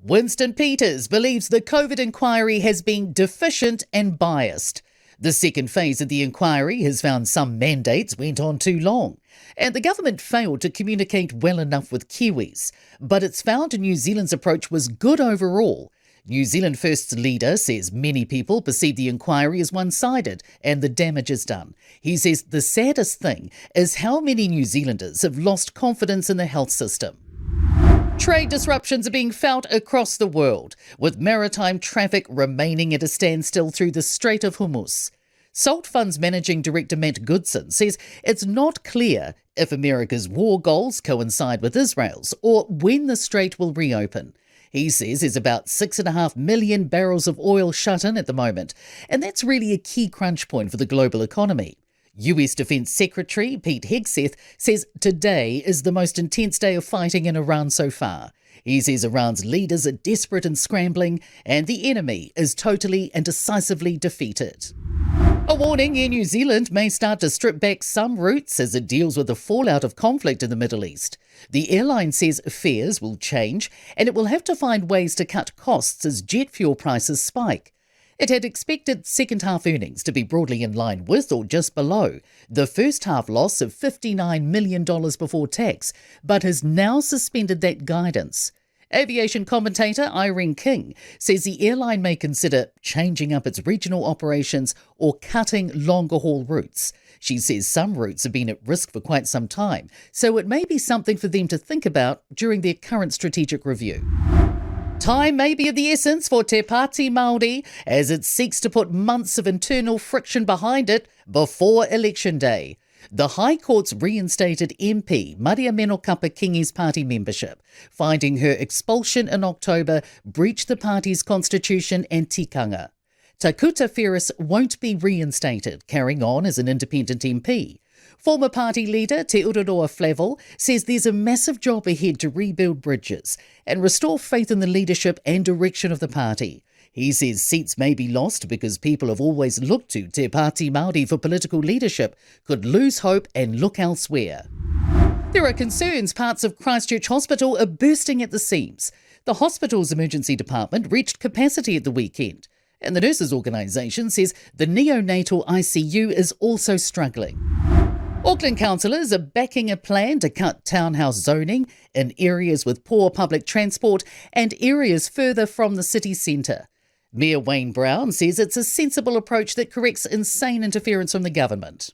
Winston Peters believes the COVID inquiry has been deficient and biased. The second phase of the inquiry has found some mandates went on too long, and the government failed to communicate well enough with Kiwis. But it's found New Zealand's approach was good overall. New Zealand First's leader says many people perceive the inquiry as one-sided and the damage is done. He says the saddest thing is how many New Zealanders have lost confidence in the health system. Trade disruptions are being felt across the world, with maritime traffic remaining at a standstill through the Strait of Hormuz. Salt Fund's Managing Director Matt Goodson says it's not clear if America's war goals coincide with Israel's or when the strait will reopen. He says there's about 6.5 million barrels of oil shut in at the moment, and that's really a key crunch point for the global economy. US Defence Secretary Pete Hegseth says today is the most intense day of fighting in Iran so far. He says Iran's leaders are desperate and scrambling, and the enemy is totally and decisively defeated. A warning: Air New Zealand may start to strip back some routes as it deals with the fallout of conflict in the Middle East. The airline says fares will change, and it will have to find ways to cut costs as jet fuel prices spike. It had expected second-half earnings to be broadly in line with or just below the first-half loss of $59 million before tax, but has now suspended that guidance. Aviation commentator Irene King says the airline may consider changing up its regional operations or cutting longer-haul routes. She says some routes have been at risk for quite some time, so it may be something for them to think about during their current strategic review. Time may be of the essence for Te Pāti Māori as it seeks to put months of internal friction behind it before Election Day. The High Court's reinstated MP Maria Menokapa-Kingi's party membership, finding her expulsion in October breached the party's constitution and tikanga. Takuta Ferris won't be reinstated, carrying on as an independent MP. Former party leader Te Ururoa Flavel says there's a massive job ahead to rebuild bridges and restore faith in the leadership and direction of the party. He says seats may be lost because people have always looked to Te Pāti Māori for political leadership could lose hope and look elsewhere. There are concerns parts of Christchurch Hospital are bursting at the seams. The hospital's emergency department reached capacity at the weekend, and the nurses' organisation says the neonatal ICU is also struggling. Auckland councillors are backing a plan to cut townhouse zoning in areas with poor public transport and areas further from the city centre. Mayor Wayne Brown says it's a sensible approach that corrects insane interference from the government.